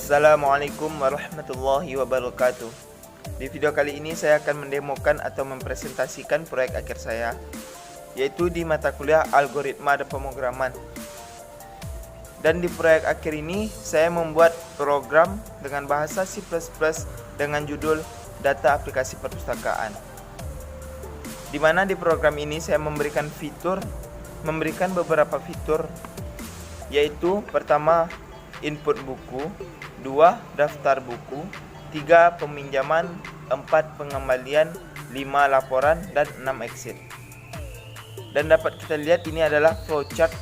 Assalamualaikum warahmatullahi wabarakatuh. Di video kali ini saya akan mendemokan atau mempresentasikan proyek akhir saya, yaitu di mata kuliah Algoritma dan Pemrograman. Dan di proyek akhir ini saya membuat program dengan bahasa C++ dengan judul Data Aplikasi Perpustakaan. Di mana di program ini saya memberikan beberapa fitur, yaitu pertama input buku, 2 daftar buku, 3 peminjaman, 4 pengembalian, 5 laporan, dan 6 exit. Dan dapat kita lihat ini adalah flowchart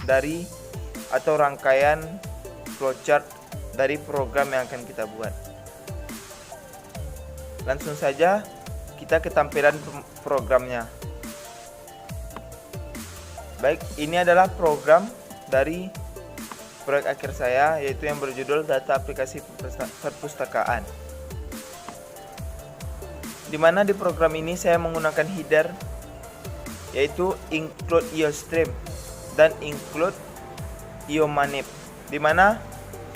dari atau rangkaian flowchart dari program yang akan kita buat. Langsung saja kita ke tampilan programnya. Baik, ini adalah program dari proyek akhir saya, yaitu yang berjudul Data Aplikasi Perpustakaan. Di mana di program ini saya menggunakan header, yaitu include IOStream dan include IOManip. Di mana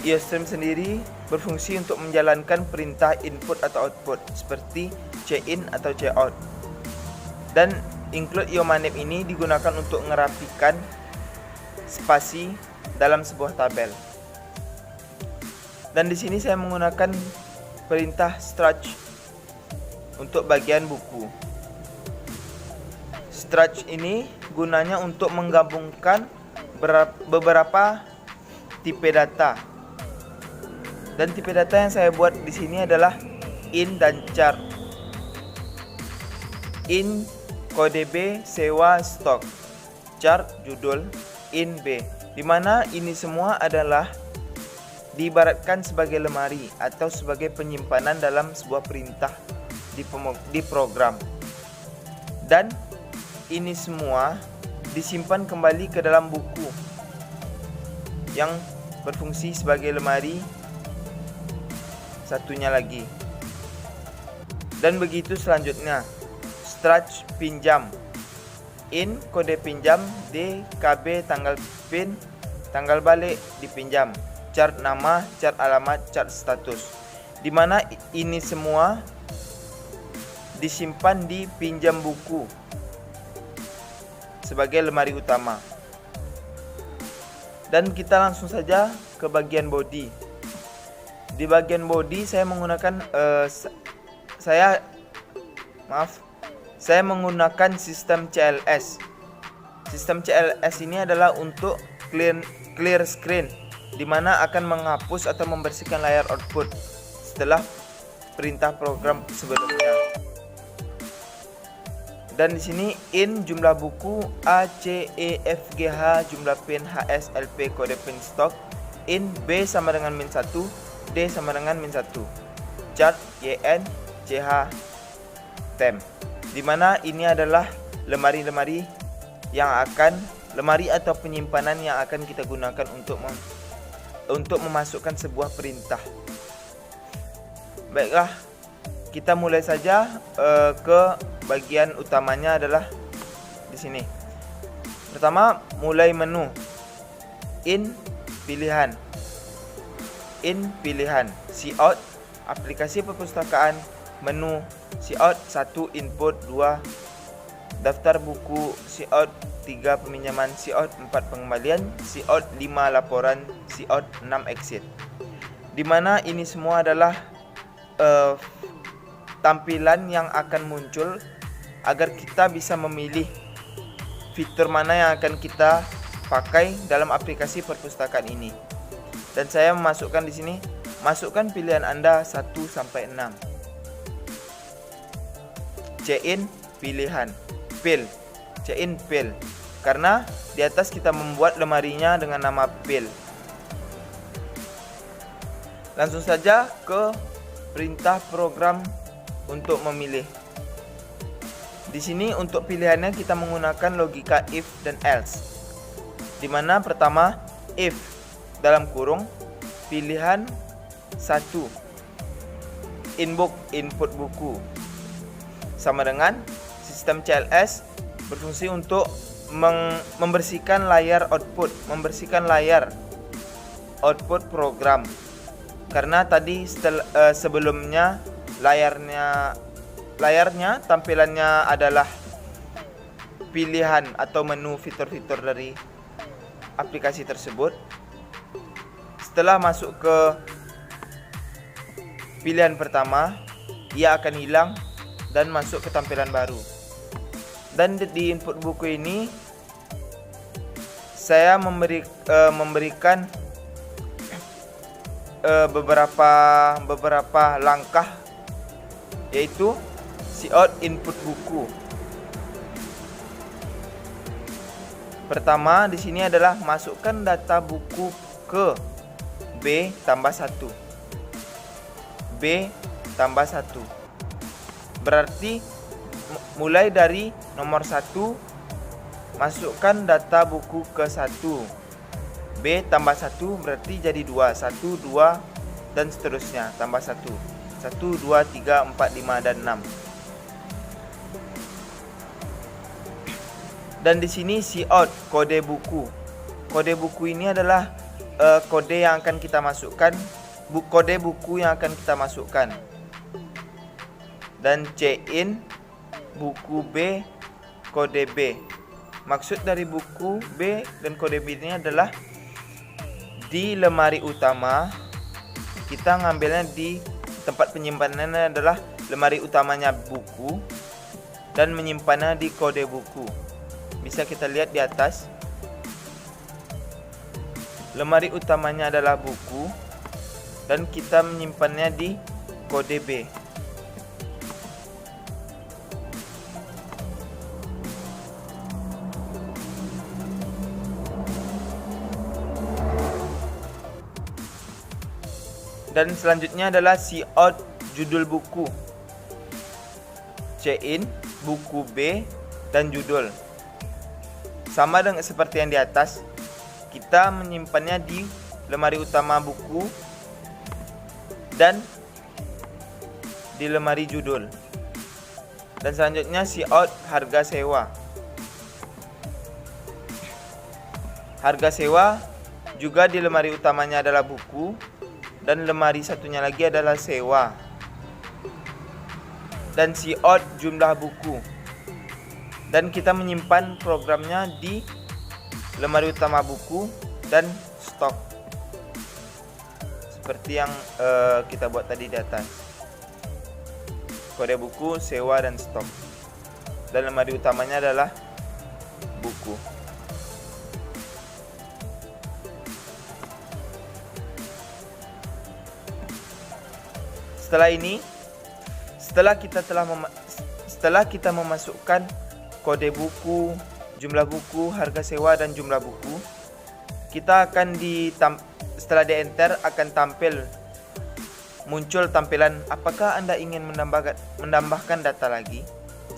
IOStream sendiri berfungsi untuk menjalankan perintah input atau output seperti cin atau cout. Dan include IOManip ini digunakan untuk merapikan spasi dalam sebuah tabel. Dan di sini saya menggunakan perintah struct untuk bagian buku. Struct ini gunanya untuk menggabungkan beberapa tipe data. Dan tipe data yang saya buat di sini adalah in dan char. In kode B sewa stok, char judul, in B. Di mana ini semua adalah diibaratkan sebagai lemari atau sebagai penyimpanan dalam sebuah perintah di program. Dan ini semua disimpan kembali ke dalam buku yang berfungsi sebagai lemari satunya lagi. Dan begitu selanjutnya. Struct pinjam, in kode pinjam, D KB tanggal pin, tanggal balik dipinjam, chart nama, chart alamat, chart status. Di mana ini semua disimpan di pinjam buku sebagai lemari utama. Dan kita langsung saja ke bagian body. Di bagian body saya menggunakan saya menggunakan sistem CLS. Sistem CLS ini adalah untuk clear screen, di mana akan menghapus atau membersihkan layar output setelah perintah program sebelumnya. Dan di sini in jumlah buku A C E F G H, jumlah pin HS LP, kode pin stok, in B sama dengan -1, D sama dengan -1, chart YN CH tem. Di mana ini adalah lemari atau penyimpanan yang akan kita gunakan untuk memasukkan sebuah perintah. Baiklah, kita mulai saja ke bagian utamanya adalah di sini. Pertama, mulai menu. In pilihan, cout aplikasi perpustakaan, menu cout 1 input, 2 daftar buku, cout 3 peminjaman, cout 4 pengembalian, cout 5 laporan, cout 6 exit. Di mana ini semua adalah tampilan yang akan muncul agar kita bisa memilih fitur mana yang akan kita pakai dalam aplikasi perpustakaan ini. Dan saya memasukkan di sini, masukkan pilihan Anda 1 sampai 6. Cin pilihan, pil, karena di atas kita membuat lemarinya dengan nama pil. Langsung saja ke perintah program untuk memilih. Di sini untuk pilihannya kita menggunakan logika if dan else. Di mana pertama if dalam kurung pilihan 1 input buku sama dengan sistem CLS berfungsi untuk membersihkan layar output program. Karena tadi sebelumnya layarnya tampilannya adalah pilihan atau menu fitur-fitur dari aplikasi tersebut. Setelah masuk ke pilihan pertama, ia akan hilang dan masuk ke tampilan baru. Dan di input buku ini saya memberikan beberapa langkah, yaitu cout input buku. Pertama di sini adalah masukkan data buku ke B tambah 1. B tambah 1. Berarti mulai dari nomor 1 masukkan data buku ke 1. B tambah 1 berarti jadi 2. 1, 2 dan seterusnya tambah 1. 1, 2, 3, 4, 5 dan 6. Dan di sini cout kode buku. Kode buku ini adalah kode yang akan kita masukkan, kode buku yang akan kita masukkan. Dan cin buku B kode B. Maksud dari buku B dan kode B ini adalah di lemari utama, kita ngambilnya di tempat penyimpanannya adalah lemari utamanya buku dan menyimpannya di kode buku. Bisa kita lihat di atas, lemari utamanya adalah buku dan kita menyimpannya di kode B. Dan selanjutnya adalah cout judul buku. Cin buku B dan judul. Sama dengan seperti yang di atas, kita menyimpannya di lemari utama buku dan di lemari judul. Dan selanjutnya cout harga sewa. Harga sewa juga di lemari utamanya adalah buku dan lemari satunya lagi adalah sewa. Dan cout jumlah buku. Dan kita menyimpan programnya di lemari utama buku dan stok, seperti yang kita buat tadi di atas. Kode buku, sewa dan stok. Dan lemari utamanya adalah buku. Setelah ini, setelah kita memasukkan kode buku, jumlah buku, harga sewa dan jumlah buku, kita akan setelah di enter akan muncul tampilan apakah Anda ingin menambahkan data lagi.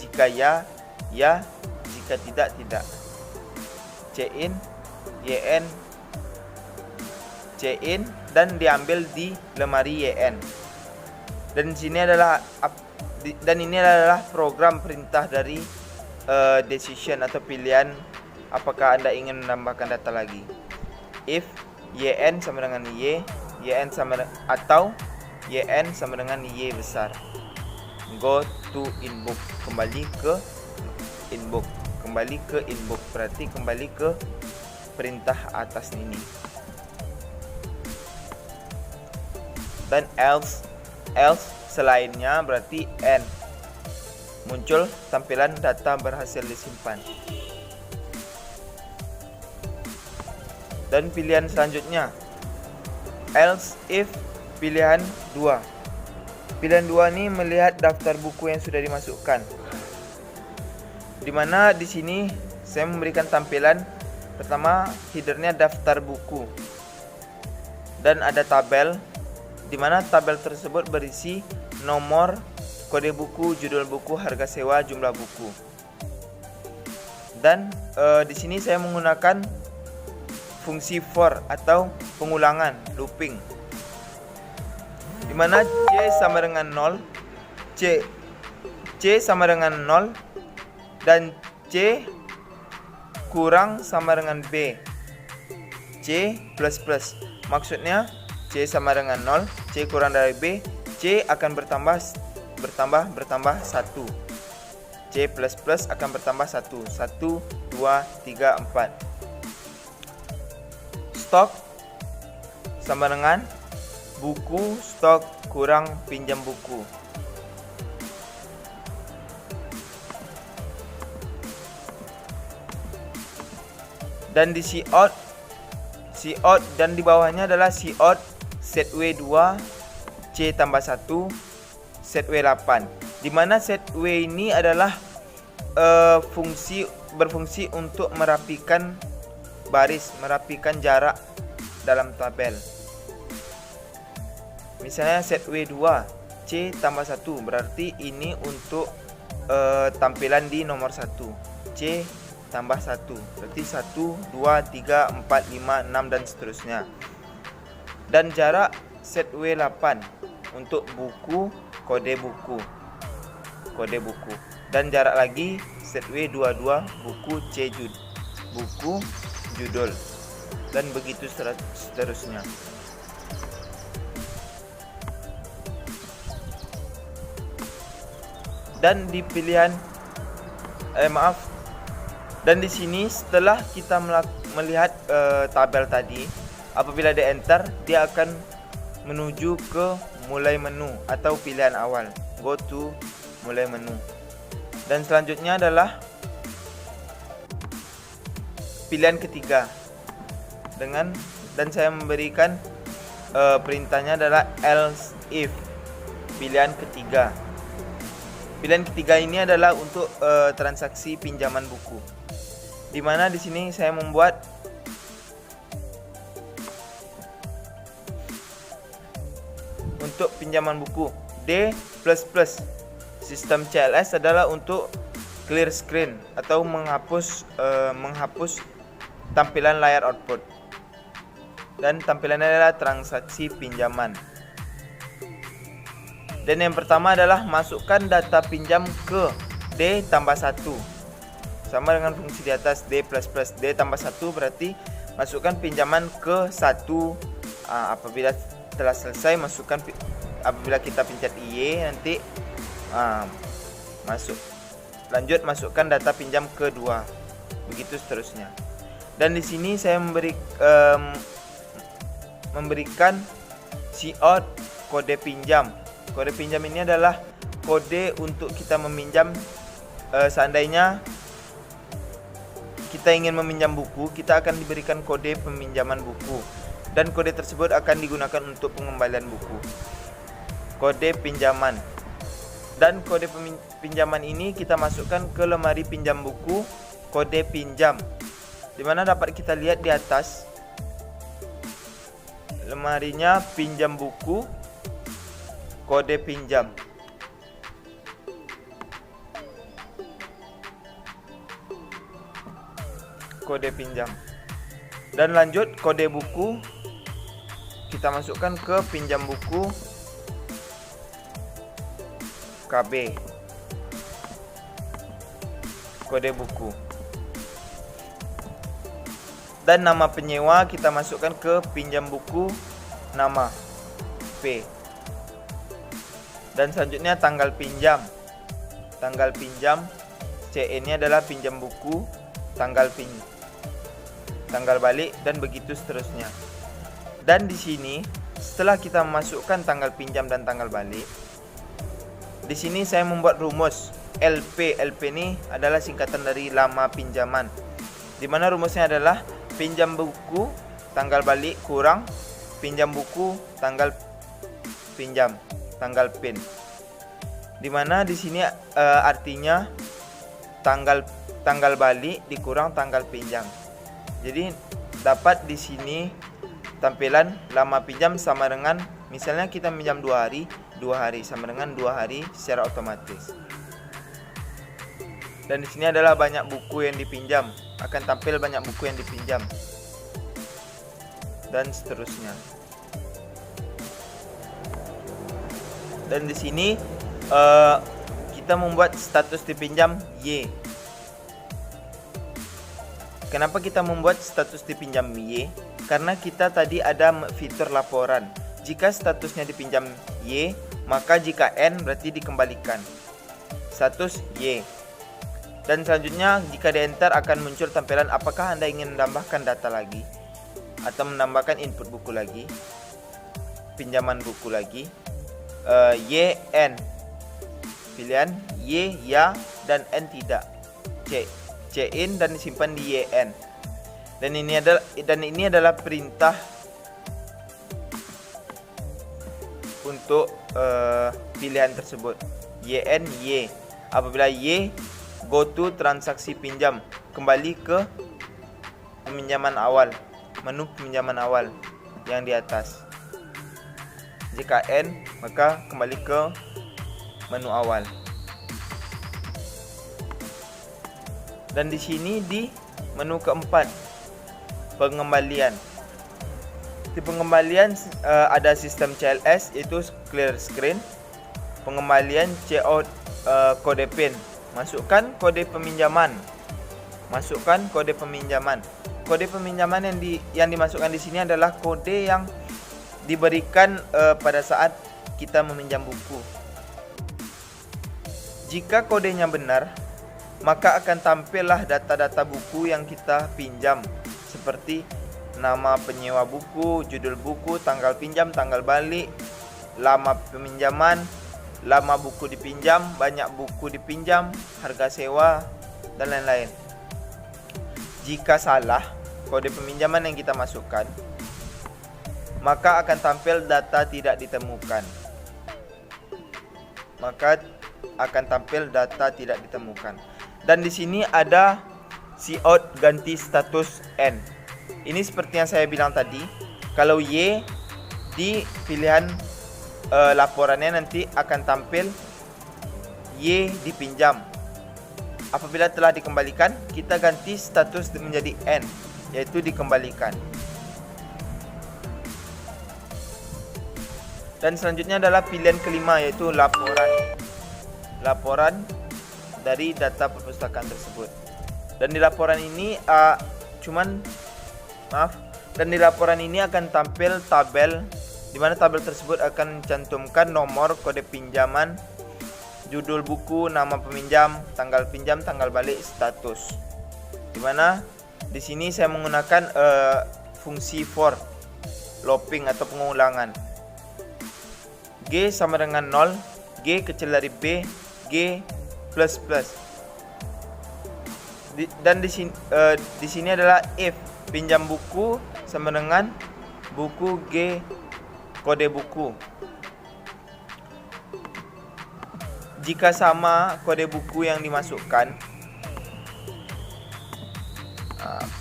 Jika ya, ya, jika tidak, tidak. Cin, yn, cin dan diambil di lemari yn. Dan ini adalah program perintah dari decision atau pilihan apakah Anda ingin menambahkan data lagi. If yn sama dengan y, yn atau yn sama dengan y besar. Go to inbox, kembali ke inbox, berarti kembali ke perintah atas ini. Dan else selainnya berarti n. Muncul tampilan data berhasil disimpan. Dan pilihan selanjutnya else if pilihan 2. Pilihan 2 ini melihat daftar buku yang sudah dimasukkan. Dimana di sini saya memberikan tampilan pertama, headernya daftar buku. Dan ada tabel, dimana tabel tersebut berisi nomor, kode buku, judul buku, harga sewa, jumlah buku. Dan di sini saya menggunakan fungsi for atau pengulangan, looping. Di mana C sama dengan 0, C sama dengan 0 dan C kurang sama dengan B. C plus plus. Maksudnya C sama dengan 0, C kurang dari B, C akan bertambah 1. C plus plus akan bertambah 1. 1, 2, 3, 4. Stok sama dengan buku stok kurang pinjam buku. Dan di Cout dan di bawahnya adalah Cout set W2 C tambah 1 set W8, di mana set W ini adalah berfungsi untuk merapikan baris, merapikan jarak dalam tabel. Misalnya set W2 C tambah 1 berarti ini untuk tampilan di nomor 1. C tambah 1 berarti 1, 2, 3, 4, 5, 6 dan seterusnya. Dan jarak set W8 untuk buku, kode buku. Dan jarak lagi set W22 buku C buku judul, dan begitu seterusnya. Dan di pilihan dan di sini setelah kita melihat tabel tadi, apabila di enter dia akan menuju ke mulai menu atau pilihan awal, go to mulai menu. Dan selanjutnya adalah pilihan ketiga dan saya memberikan perintahnya adalah else if. Pilihan ketiga ini adalah untuk transaksi pinjaman buku, di mana di sini saya membuat untuk pinjaman buku D++. Sistem CLS adalah untuk clear screen atau menghapus tampilan layar output, dan tampilannya adalah transaksi pinjaman. Dan yang pertama adalah masukkan data pinjam ke D tambah 1, sama dengan fungsi di atas D++. D tambah 1 berarti masukkan pinjaman ke 1. Apabila telah selesai apabila kita pencet Y nanti masukkan data pinjam ke 2, begitu seterusnya. Dan di sini saya memberikan Cout kode pinjam. Kode pinjam ini adalah kode untuk kita meminjam. Seandainya kita ingin meminjam buku, kita akan diberikan kode peminjaman buku, dan kode tersebut akan digunakan untuk pengembalian buku. Kode pinjaman. Dan kode pinjaman ini kita masukkan ke lemari pinjam buku kode pinjam, di mana dapat kita lihat di atas lemarinya pinjam buku kode pinjam. Kode pinjam. Dan lanjut kode buku kita masukkan ke pinjam buku KB. Kode buku. Dan nama penyewa kita masukkan ke pinjam buku nama P. Dan selanjutnya tanggal pinjam. Tanggal pinjam CN-nya adalah pinjam buku, tanggal balik, dan begitu seterusnya. Dan di sini setelah kita memasukkan tanggal pinjam dan tanggal balik, di sini saya membuat rumus LP. LP ini adalah singkatan dari lama pinjaman, di mana rumusnya adalah pinjam buku tanggal balik kurang pinjam buku tanggal pinjam, tanggal PIN. Di mana di sini artinya tanggal balik dikurang tanggal pinjam. Jadi dapat di sini tampilan lama pinjam sama dengan, misalnya kita pinjam 2 hari sama dengan 2 hari secara otomatis. Dan di sini adalah banyak buku yang dipinjam, akan tampil banyak buku yang dipinjam, dan seterusnya. Dan di sini kita membuat status dipinjam Y. Kenapa kita membuat status dipinjam Y? Karena kita tadi ada fitur laporan. Jika statusnya dipinjam Y, maka jika N berarti dikembalikan. Status Y. Dan selanjutnya jika di enter akan muncul tampilan apakah Anda ingin menambahkan data lagi atau menambahkan input buku lagi, pinjaman buku lagi. Y, N. Pilihan Y ya dan N tidak. C in dan disimpan di YN. Dan ini adalah perintah untuk pilihan tersebut. YN Y. Apabila Y, go to transaksi pinjam, kembali ke peminjaman awal, menu peminjaman awal yang di atas. Jika N, maka kembali ke menu awal. Dan di sini di menu keempat, pengembalian. Di pengembalian ada sistem CLS, yaitu clear screen. Pengembalian CO kode PIN. Masukkan kode peminjaman. Kode peminjaman yang dimasukkan di sini adalah kode yang diberikan pada saat kita meminjam buku. Jika kodenya benar, maka akan tampillah data-data buku yang kita pinjam, seperti nama penyewa buku, judul buku, tanggal pinjam, tanggal balik, lama peminjaman, lama buku dipinjam, banyak buku dipinjam, harga sewa, dan lain-lain. Jika salah kode peminjaman yang kita masukkan, maka akan tampil data tidak ditemukan. Dan di sini ada cout ganti status N. Ini seperti yang saya bilang tadi. Kalau Y di pilihan laporannya nanti akan tampil Y dipinjam. Apabila telah dikembalikan, kita ganti status menjadi N, yaitu dikembalikan. Dan selanjutnya adalah pilihan kelima, yaitu laporan dari data perpustakaan tersebut. Dan di laporan ini di laporan ini akan tampil tabel, di mana tabel tersebut akan mencantumkan nomor, kode pinjaman, judul buku, nama peminjam, tanggal pinjam, tanggal balik, status. Di mana di sini saya menggunakan fungsi for, looping atau pengulangan. G sama dengan 0, G kecil dari B, G plus plus. Dan di sini adalah if pinjam buku sama dengan buku G kode buku. Jika sama kode buku yang dimasukkan,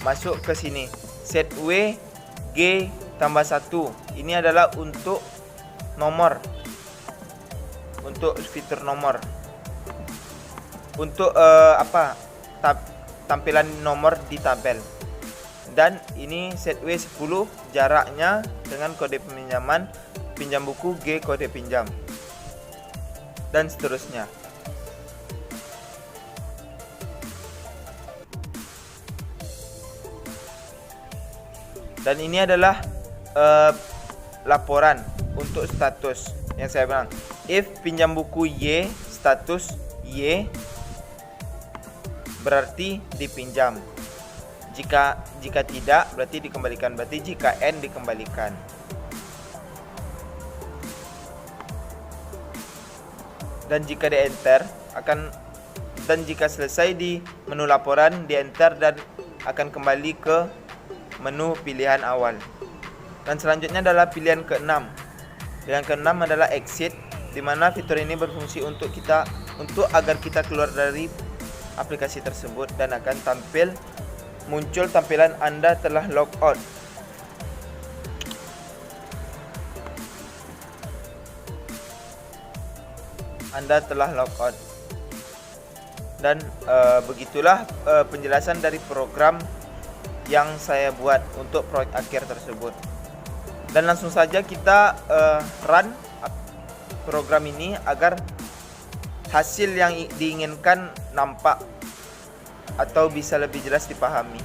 masuk ke sini set W G tambah 1. Ini adalah untuk nomor, untuk fitur nomor, untuk tampilan nomor di tabel. Dan ini set W10, jaraknya dengan kode peminjaman, pinjam buku G kode pinjam, dan seterusnya. Dan ini adalah laporan untuk status yang saya bilang. If pinjam buku Y, status Y, berarti dipinjam. Jika tidak, berarti dikembalikan. Berarti jika N, dikembalikan. Dan jika di enter dan jika selesai di menu laporan, di enter dan akan kembali ke menu pilihan awal. Dan selanjutnya adalah pilihan ke-6. Pilihan ke-6 adalah exit, di mana fitur ini berfungsi untuk agar kita keluar dari aplikasi tersebut, dan akan muncul tampilan Anda telah log out. Anda telah log out. Dan begitulah penjelasan dari program yang saya buat untuk proyek akhir tersebut. Dan langsung saja kita run program ini agar hasil yang diinginkan nampak atau bisa lebih jelas dipahami.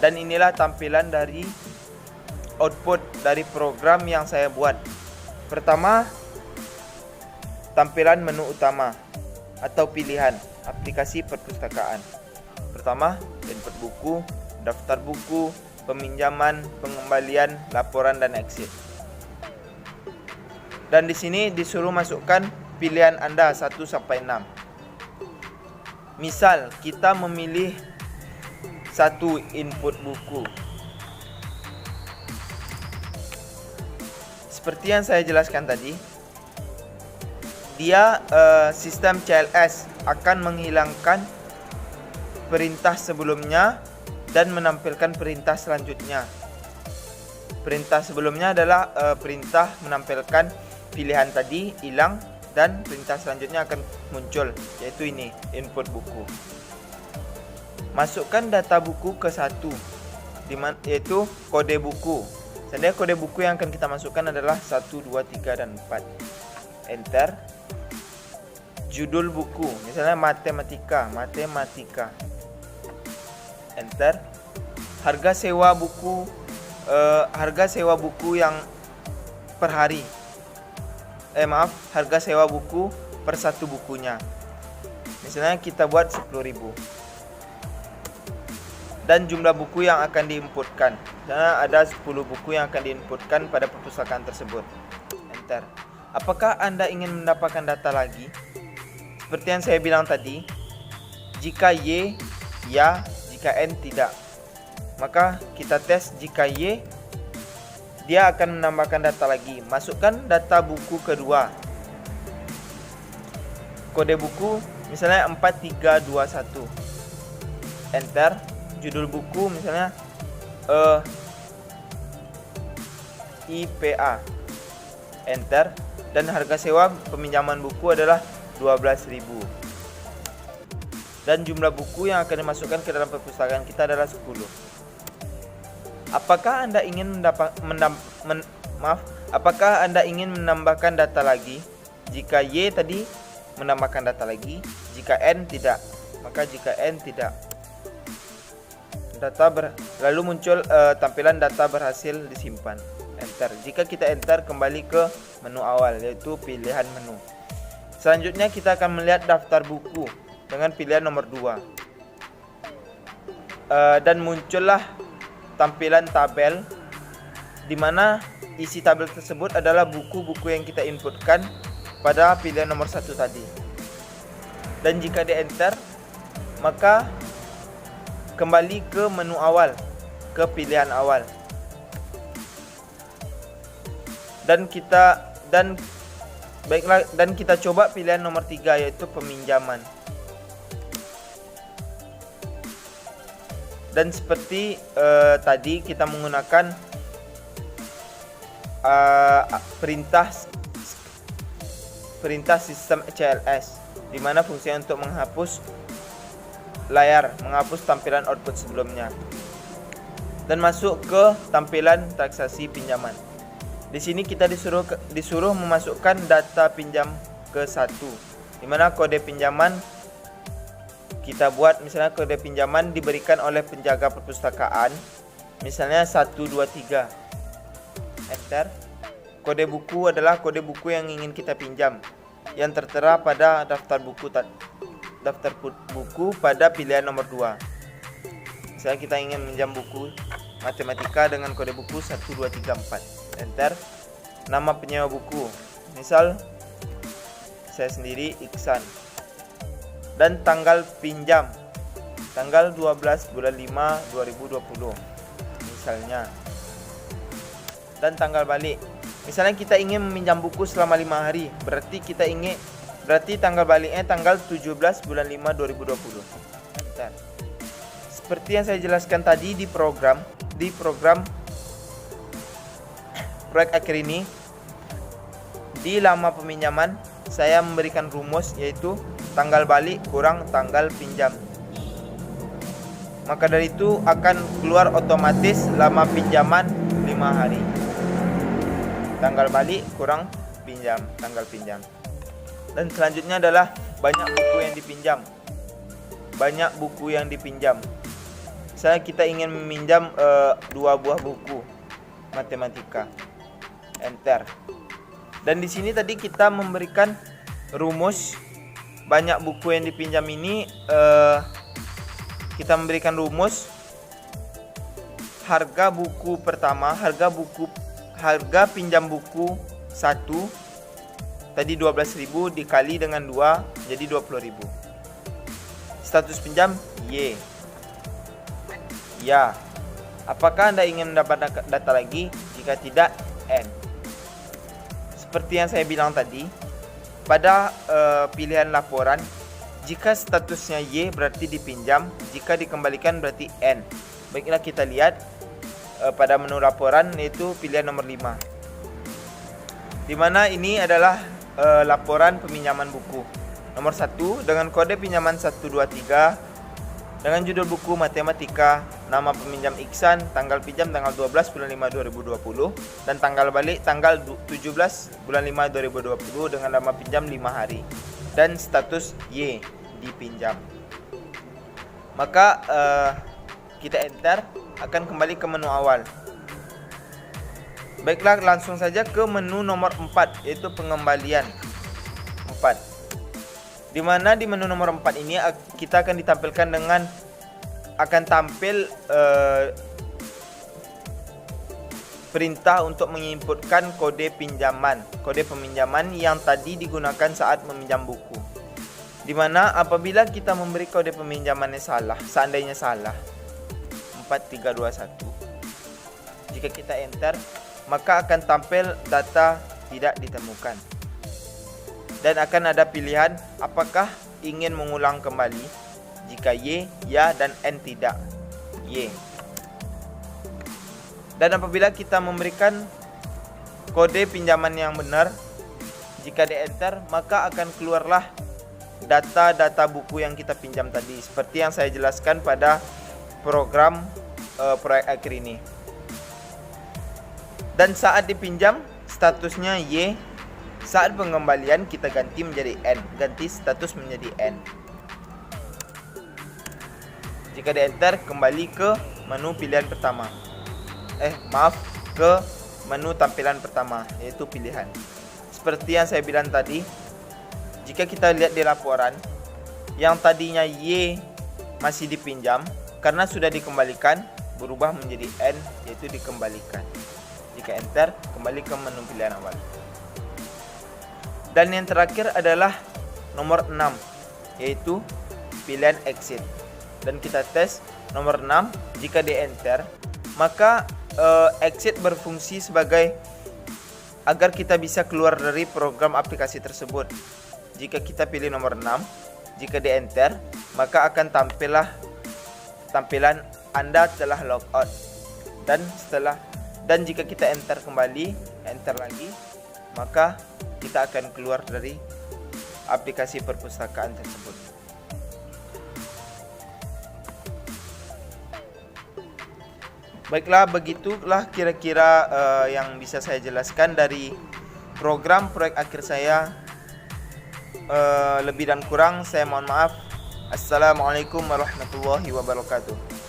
Dan inilah tampilan dari output dari program yang saya buat. Pertama, tampilan menu utama atau pilihan aplikasi perpustakaan. Pertama, input buku, daftar buku, peminjaman, pengembalian, laporan, dan exit. Dan di sini disuruh masukkan pilihan Anda 1 sampai 6. Misal kita memilih 1 input buku. Seperti yang saya jelaskan tadi, dia sistem CLS akan menghilangkan perintah sebelumnya dan menampilkan perintah selanjutnya. Perintah sebelumnya adalah perintah menampilkan pilihan tadi hilang, dan perintah selanjutnya akan muncul, yaitu ini, input buku. Masukkan data buku ke 1, yaitu kode buku. Seandainya kode buku yang akan kita masukkan adalah 1, 2, 3, dan 4. Enter. Judul buku, misalnya matematika. Enter. Harga sewa buku, yang per hari. Harga sewa buku per 1 bukunya. Misalnya kita buat 10.000. Dan jumlah buku yang akan diinputkan. Karena ada 10 buku yang akan diinputkan pada perpustakaan tersebut. Enter. Apakah Anda ingin mendapatkan data lagi? Seperti yang saya bilang tadi, jika Y, ya, jika N, tidak. Maka kita tes jika Y, dia akan menambahkan data lagi. Masukkan data buku kedua. Kode buku misalnya 4321. Enter. Judul buku misalnya IPA. Enter. Dan harga sewa peminjaman buku adalah 12.000. Dan jumlah buku yang akan dimasukkan ke dalam perpustakaan kita adalah 10. Apakah Anda ingin apakah Anda ingin menambahkan data lagi? Jika Y tadi menambahkan data lagi, jika N tidak, maka jika N tidak. Lalu muncul tampilan data berhasil disimpan. Enter. Jika kita enter, kembali ke menu awal, yaitu pilihan menu. Selanjutnya kita akan melihat daftar buku dengan pilihan nomor 2. Dan muncullah tampilan tabel, di mana isi tabel tersebut adalah buku-buku yang kita inputkan pada pilihan nomor 1 tadi. Dan jika di enter, maka kembali ke menu awal, ke pilihan awal. Dan kita coba pilihan nomor 3, yaitu peminjaman. Dan seperti tadi kita menggunakan perintah sistem CLS, di mana fungsinya untuk menghapus layar, menghapus tampilan output sebelumnya, dan masuk ke tampilan transaksi pinjaman. Di sini kita disuruh memasukkan data pinjam ke 1, di mana kode pinjaman kita buat, misalnya kode pinjaman diberikan oleh penjaga perpustakaan, misalnya 123. Enter. Kode buku adalah kode buku yang ingin kita pinjam, yang tertera pada daftar buku pada pilihan nomor 2. Misalnya kita ingin meminjam buku matematika dengan kode buku 1234. Enter. Nama penyewa buku, misal saya sendiri, Iksan. Dan tanggal pinjam, tanggal 12 bulan 5 2020 misalnya. Dan tanggal balik, misalnya kita ingin meminjam buku selama 5 hari, berarti tanggal baliknya tanggal 17 bulan 5 2020. Bentar. Seperti yang saya jelaskan tadi di program proyek akhir ini, di lama peminjaman saya memberikan rumus, yaitu tanggal balik kurang tanggal pinjam. Maka dari itu akan keluar otomatis lama pinjaman 5 hari. Tanggal balik kurang tanggal pinjam. Dan selanjutnya adalah banyak buku yang dipinjam. Misalnya kita ingin meminjam 2 buah buku. matematika. Enter. Dan di sini tadi kita memberikan rumus banyak buku yang dipinjam ini. Kita memberikan rumus harga buku pertama, harga pinjam buku 1 tadi 12.000 dikali dengan 2 jadi 20.000. Status pinjam Y. Ya. Apakah Anda ingin mendapat data lagi? Jika tidak, N. Seperti yang saya bilang tadi, pada pilihan laporan, jika statusnya Y berarti dipinjam, jika dikembalikan berarti N. Baiklah, kita lihat pada menu laporan, yaitu pilihan nomor 5. Di mana ini adalah laporan peminjaman buku. Nomor 1 dengan kode pinjaman 123 dengan judul buku matematika, nama peminjam Iksan, tanggal pinjam tanggal 12 bulan 5 2020 dan tanggal balik tanggal 17 bulan 5 2020 dengan lama pinjam 5 hari dan status Y dipinjam. Maka kita enter, akan kembali ke menu awal. Baiklah, langsung saja ke menu nomor 4, yaitu pengembalian 4. Di mana di menu nomor 4 ini kita akan ditampilkan dengan tampil perintah untuk menginputkan kode peminjaman yang tadi digunakan saat meminjam buku. Di mana apabila kita memberi kode peminjamannya salah, seandainya salah 4321, jika kita enter maka akan tampil data tidak ditemukan. Dan akan ada pilihan apakah ingin mengulang kembali. Jika Y, ya, dan N tidak, Y. Dan apabila kita memberikan kode pinjaman yang benar, jika di enter maka akan keluarlah data-data buku yang kita pinjam tadi, seperti yang saya jelaskan pada program proyek akhir ini. Dan saat dipinjam statusnya Y, saat pengembalian kita ganti menjadi N, ganti status menjadi N. Jika di enter kembali ke menu pilihan pertama. Ke menu tampilan pertama, yaitu pilihan. Seperti yang saya bilang tadi, jika kita lihat di laporan, yang tadinya Y masih dipinjam, karena sudah dikembalikan berubah menjadi N, yaitu dikembalikan. Jika enter kembali ke menu pilihan awal. Dan yang terakhir adalah nomor 6, yaitu pilihan exit. Dan kita tes nomor 6, jika di enter maka exit berfungsi sebagai agar kita bisa keluar dari program aplikasi tersebut. Jika kita pilih nomor 6, jika di enter maka akan tampilan Anda telah logout. Dan jika kita enter kembali, enter lagi, maka kita akan keluar dari aplikasi perpustakaan tersebut. Baiklah, begitulah kira-kira yang bisa saya jelaskan dari program proyek akhir saya. Lebih dan kurang saya mohon maaf. Assalamualaikum warahmatullahi wabarakatuh.